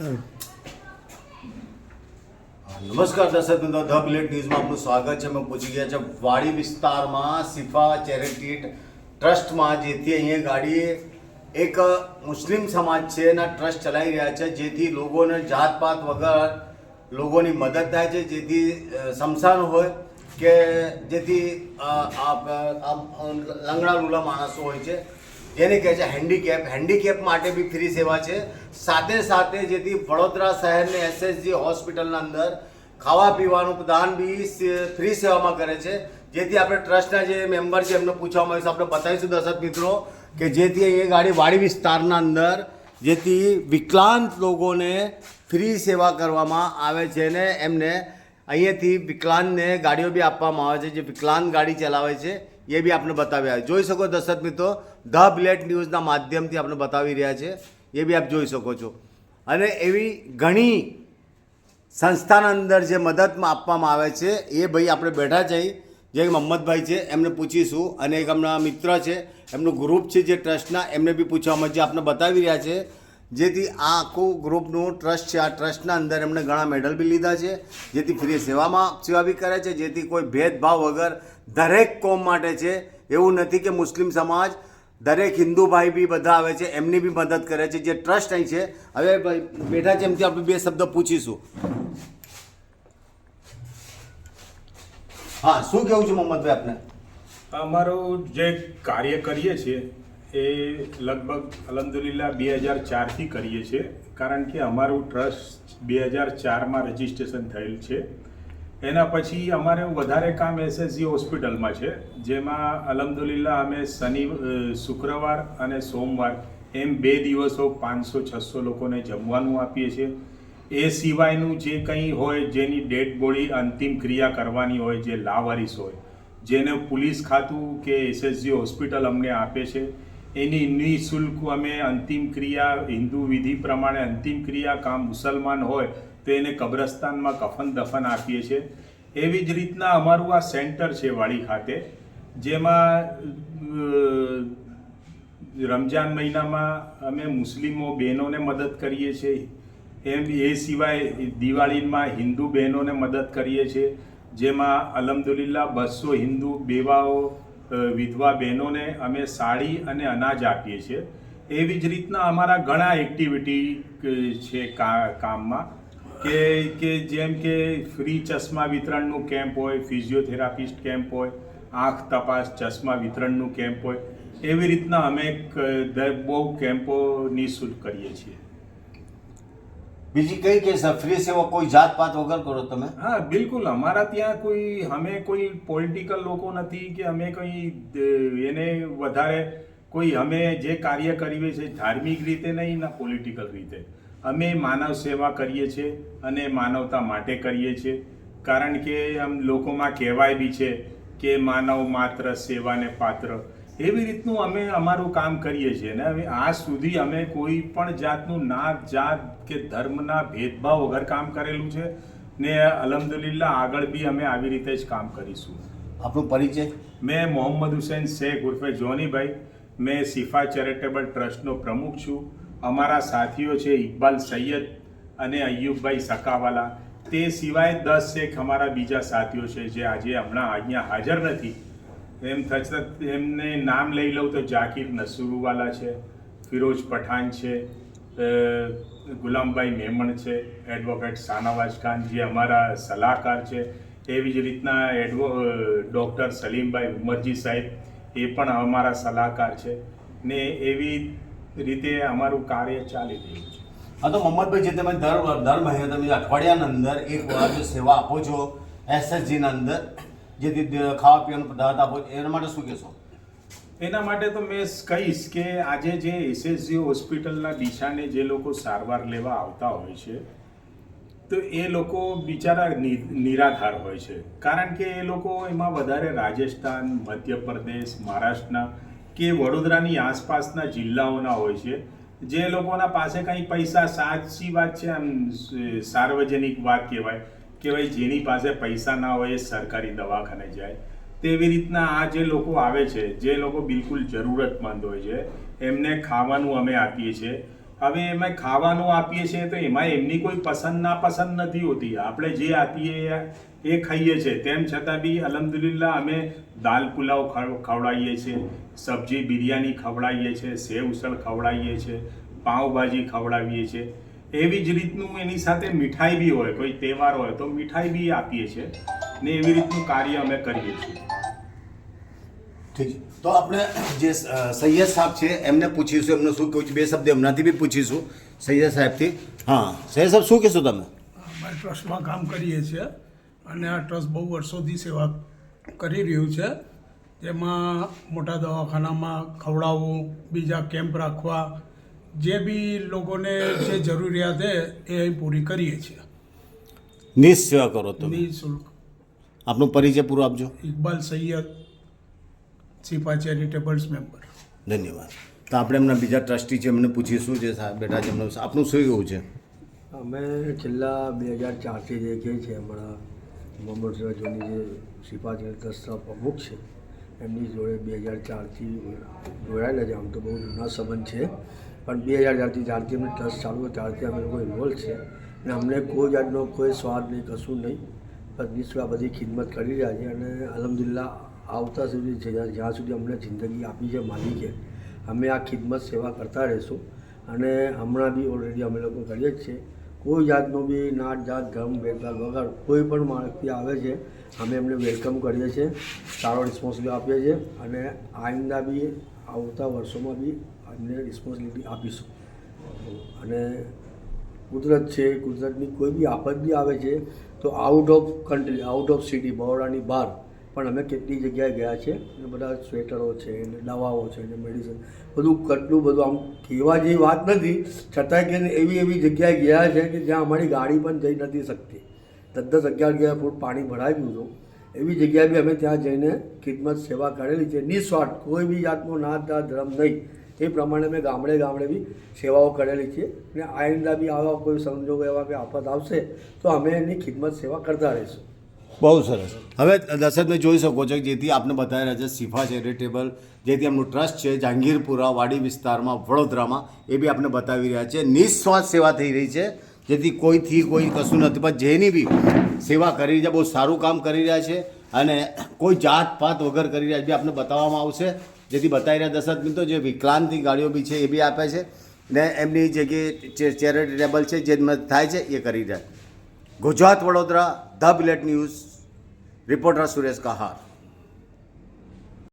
નમસ્કાર દર્શક મિત્રો, ધ પ્લેટ ન્યૂઝમાં આપનું સ્વાગત છે. અમે પહોંચી ગયા છે વાડી વિસ્તારમાં શિફા ચેરિટી ટ્રસ્ટમાં, જેથી અહીંયા ગાડી એક મુસ્લિમ સમાજ છે એના ટ્રસ્ટ ચલાવી રહ્યા છે, જેથી લોકોને જાતપાત વગર લોકોની મદદ થાય છે, જેથી શમશાન હોય કે જેથી લંગડા લુલા માણસો હોય છે જેને કહે છે હેન્ડીકેપ માટે બી ફ્રી સેવા છે. સાથે સાથે જેથી વડોદરા શહેરની એસએસજી હોસ્પિટલના અંદર ખાવા પીવાનું દાન બી ફ્રી સેવામાં કરે છે. જેથી આપણે ટ્રસ્ટના જે મેમ્બર છે એમને પૂછવામાં આવીશું, આપણે બતાવીશું દર્શક મિત્રો કે જેથી અહીંયા ગાડી વાડી વિસ્તારના અંદર જેથી વિકલાંગ લોકોને ફ્રી સેવા કરવામાં આવે છે ને એમને અહીંયાથી વિકલાંગને ગાડીઓ બી આપવામાં આવે છે. જે વિકલાંગ ગાડી ચલાવે છે એ બી આપણે બતાવ્યા જોઈ શકો દર્શક મિત્રો, ધ પ્લેટ ન્યૂઝના માધ્યમથી આપણે બતાવી રહ્યા છે, એ બી આપ જોઈ શકો છો. અને એવી ઘણી સંસ્થાના અંદર જે મદદમાં આપવામાં આવે છે એ ભાઈ આપણે બેઠા છે, જે મોહમ્મદભાઈ છે એમને પૂછીશું, અને એક હમણાં મિત્ર છે એમનું ગ્રુપ છે જે ટ્રસ્ટના, એમને બી પૂછવામાં જે આપણે બતાવી રહ્યા છે. જેથી આ આખું ગ્રુપનું ટ્રસ્ટ છે, આ ટ્રસ્ટના અંદર એમણે ઘણા મેડલ બી લીધા છે, જેથી ફ્રી સેવા બી કરે છે, જેથી કોઈ ભેદભાવ વગર દરેક કોમ માટે છે. એવું નથી કે મુસ્લિમ સમાજ, દરેક હિન્દુ ભાઈ બી બધા આવે છે, એમની બી મદદ કરે છે. જે ટ્રસ્ટ અહીં છે, હવે ભાઈ બેઠા છે એમથી આપણે બે શબ્દ પૂછીશું. હા, શું કેવું છે મોહમ્મદભાઈ આપને? અમારું જે કાર્ય કરીએ છીએ એ લગભગ અલ્હમ્દુલિલ્લાહ 2004થી કરીએ છીએ, કારણ કે અમારું ટ્રસ્ટ 2004માં રજિસ્ટ્રેશન થયેલ છે. એના પછી અમારે વધારે કામ એસએસજી હોસ્પિટલમાં છે, જેમાં અલ્હમ્દુલિલ્લાહ અમે શુક્રવાર અને સોમવાર એમ 2 દિવસો 500-600 લોકોને જમવાનું આપીએ છીએ. એ સિવાયનું જે કંઈ હોય, જેની ડેડ બોડી અંતિમ ક્રિયા કરવાની હોય, જે લાવારીસ હોય, જેને પોલીસ ખાતું કે એસએસજી હોસ્પિટલ અમને આપે છે, એની નિઃશુલ્ક અમે અંતિમ ક્રિયા હિન્દુ વિધિ પ્રમાણે અંતિમ ક્રિયા કામ મુસલમાન હોય તો એને કબ્રસ્તાનમાં કફન દફન આપીએ છીએ. એવી જ રીતના અમારું આ સેન્ટર છે વાડી ખાતે, જેમાં રમજાન મહિનામાં અમે મુસ્લિમો બહેનોને મદદ કરીએ છીએ. એ સિવાય દિવાળીમાં હિન્દુ બહેનોને મદદ કરીએ છીએ, જેમાં અલ્હમ્દુલિલ્લાહ 200 હિન્દુ બેવાઓ વિધવા બહેનોને અમે સાડી અને અનાજ આપીએ છીએ. એવી જ રીતના અમારા ઘણા એક્ટિવિટી છે કામમાં, કે જેમ કે ફ્રી ચશ્મા વિતરણનું કેમ્પ હોય, ફિઝિયોથેરાપિસ્ટ કેમ્પ હોય, આંખ તપાસ ચશ્મા વિતરણનું કેમ્પ હોય. એવી રીતના અમે બહુ કેમ્પો નિઃશુલ્ક કરીએ છીએ. બીજી કઈ કે ફ્રી સેવા કોઈ જાત પાત વગર કરો તમે? હા, બિલકુલ. અમારા ત્યાં અમે કોઈ પોલિટિકલ લોકો નથી કે અમે કંઈ એને વધારે અમે જે કાર્ય કરીએ છીએ ધાર્મિક રીતે નહીં ના પોલિટિકલ રીતે. અમે માનવ સેવા કરીએ છીએ અને માનવતા માટે કરીએ છીએ, કારણ કે આમ લોકોમાં કહેવાય બી છે કે માનવ માત્ર સેવાને પાત્ર. એવી રીતનું અમે અમારું કામ કરીએ છીએ. અને હવે આજ સુધી અમે કોઈ પણ જાતનું નાત જાત કે ધર્મના ભેદભાવ વગર કામ કરેલું છે ને અલ્હમ્દુલિલ્લાહ આગળ બી અમે આવી રીતે જ કામ કરીશું. આપણો પરિચય? મેં મોહમ્મદ હુસૈન શેખ ઉર્ફે જોનીભાઈ, મેં શિફા ચેરિટેબલ ટ્રસ્ટનો પ્રમુખ છું. અમારા સાથીઓ છે ઇકબાલ સૈયદ અને અય્યુબભાઈ સકાવાલા. તે સિવાય 10 એક અમારા બીજા સાથીઓ છે જે આજે હમણાં અહીંયા હાજર નથી. એમ થતાં એમને નામ લઈ લઉં તો જાકીર નસરુવાલા છે, ફિરોજ પઠાણ છે, ગુલામભાઈ મેમણ છે, એડવોકેટ શાનવાઝ ખાન જે અમારા સલાહકાર છે, એવી જ રીતના ડૉક્ટર સલીમભાઈ ઉમરજી સાહેબ એ પણ અમારા સલાહકાર છે ને એવી રીતે અમારું કાર્ય ચાલી રહ્યું છે. હા, તો મોહમ્મદભાઈ, જે તમે દર મહિને તમે અઠવાડિયાના અંદર એક વાર જે સેવા આપો છો એસએસજીના અંદર, જેથી ખાવા પીવાનું પદાર્થ આપો, એના માટે શું કહેશો? એના માટે તો મેં કહીશ કે આજે જે એસએસજી હોસ્પિટલના દિશાને જે લોકો સારવાર લેવા આવતા હોય છે, તો એ લોકો બિચારા નિરાધાર હોય છે, કારણ કે એ લોકો એમાં વધારે રાજસ્થાન, મધ્યપ્રદેશ, મહારાષ્ટ્રના કે વડોદરાની આસપાસના જિલ્લાઓના હોય છે, જે લોકોના પાસે કંઈ પૈસા, સાચી વાત છે, આમ સાર્વજનિક વાત કહેવાય કે ભાઈ જેની પાસે પૈસા ના હોય એ સરકારી દવાખાને જાય. તેવી રીતના આ જે લોકો આવે છે, જે લોકો બિલકુલ જરૂરતમંદ હોય છે, એમને ખાવાનું અમે આપીએ છીએ. હવે એમાં ખાવાનું આપીએ છીએ તો એમાં એમની કોઈ પસંદ નાપસંદ નથી હોતી. આપણે જે આપીએ એ ખાઈએ છીએ. તેમ છતાં બી અલ્હમ્દુલિલ્લાહ અમે દાલ પુલાવ ખવડાવીએ છીએ, સબ્જી બિરયાની ખવડાવીએ છીએ, સેવ ઉસળ ખવડાવીએ છીએ, પાઉંભાજી ખવડાવીએ છીએ. એવી જ રીતનું એની સાથે મીઠાઈ બી હોય, કોઈ તહેવાર હોય તો મીઠાઈ બી આપીએ છીએ ને એવી રીતનું કાર્ય અમે કરીએ છીએ. ઠીક છે. તો આપણે જે સૈયદ સાહેબ છે એમને પૂછીશું, એમનું શું કહ્યું છે, બે શબ્દ એમનાથી બી પૂછીશું સૈયદ સાહેબથી. હા સૈયદ સાહેબ શું કહેશો તમે? અમે ટ્રસ્ટમાં કામ કરીએ છીએ અને આ ટ્રસ્ટ બહુ વર્ષોથી સેવા કરી રહ્યું છે. જેમાં મોટા દવાખાનામાં ખવડાવવું, બીજા કેમ્પ રાખવા, જે બી લોકોને જે જરૂરિયાત છે એ અહીં પૂરી કરીએ છીએ નિઃસેવા કરો તમે. નિઃશુલ્ક. આપનો પરિચય પૂરો આપજો. ઇકબાલ સૈયદ, શિફા ચેરિટેબલ્સ મેમ્બર. ધન્યવાદ. તો આપણે એમના બીજા ટ્રસ્ટી છે એમને પૂછીશું જે સાહેબ બેઠા છે એમનું આપનું શું કહેવું છે? અમે છેલ્લા 2004થી દેખીએ છીએ. અમારા મોહમ્મદ સિરાજોની જે શિફા ટ્રસ્ટના પ્રમુખ છે એમની જોડે 2004થી જોડાયેલા છે. આમ તો બહુ જૂના સંબંધ છે, પણ 2004થી જ્યારથી અમને ટ્રસ્ટ ચાલુ હોય ત્યારથી અમે લોકો ઇન્વોલ્વ છે અને અમને કોઈ જાતનો કોઈ સ્વાદ નહીં, કશું નહીં, બસ નિશ્ચય બધી ખિદમત કરી રહ્યા છે. અને અલ્હમ્દુલિલ્લાહ આવતા સુધી છે જ્યાં સુધી અમને જિંદગી આપી છે માલિકે, અમે આ ખિદમત સેવા કરતા રહીશું. અને હમણાં બી ઓલરેડી અમે લોકો કરીએ જ છીએ. કોઈ જાતનો બી નાત જાત ધર્મ ભેદભાવ વગર કોઈ પણ માણસથી આવે છે અમે એમને વેલકમ કરીએ છીએ, સારો રિસ્પોન્સિબિલિટી આપીએ છીએ અને આઈંદા બી આવતા વર્ષોમાં બી અમને રિસ્પોન્સિબિલિટી આપીશું. અને કુદરત છે, કુદરતની કોઈ બી આફત બી આવે છે તો out of country, out of city, બરોડાની બહાર પણ અમે કેટલી જગ્યાએ ગયા છે અને બધા સ્વેટરો છે ને દવાઓ છે ને મેડિસિન બધું કેટલું બધું આમ કહેવા જેવી વાત નથી, છતાંય કે એવી જગ્યાએ ગયા છે કે જ્યાં અમારી ગાડી પણ જઈ નથી શકતી. 10-11 ફૂટ પાણી ભરાઈ ગયું હતું. એવી જગ્યાએ બી અમે ત્યાં જઈને ખિદમત સેવા કરેલી છે નિસ્વાર્થ, કોઈ બી જાતનો નાત જાત ધર્મ નહીં. એ પ્રમાણે અમે ગામડે બી સેવાઓ કરેલી છે અને આઈંદા બી આવા કોઈ સંજોગો એવા કે આફત આવશે તો અમે એની ખિદમત સેવા કરતા રહીશું. બહુ સરસ. હવે દર્શકભાઈ જોઈ શકો છો કે જેથી આપને બતાવી રહ્યા છે શિફા ચેરિટેબલ, જેથી એમનું ટ્રસ્ટ છે જહાંગીરપુરા વાડી વિસ્તારમાં વડોદરામાં, એ બી આપણે બતાવી રહ્યા છે. નિસ્વાર્થ સેવા થઈ રહી છે, જેથી કોઈથી કોઈ કશું નથી, પણ જેની બી સેવા કરી રહ્યા છે બહુ સારું કામ કરી રહ્યા છે અને કોઈ જાત પાત વગર કરી રહ્યા છે બી આપને બતાવવામાં આવશે. જેથી બતાવી રહ્યા દર્શક મિત્રો જે વિકલાંગની ગાડીઓ બી છે એ બી આપે છે ને એમની જગ્યાએ ચેરિટેબલ છે જે થાય છે એ કરી રહ્યા. ગુજરાત વડોદરા ધ બિલેટ ન્યૂઝ, રિપોર્ટર સુરેશ કહાર.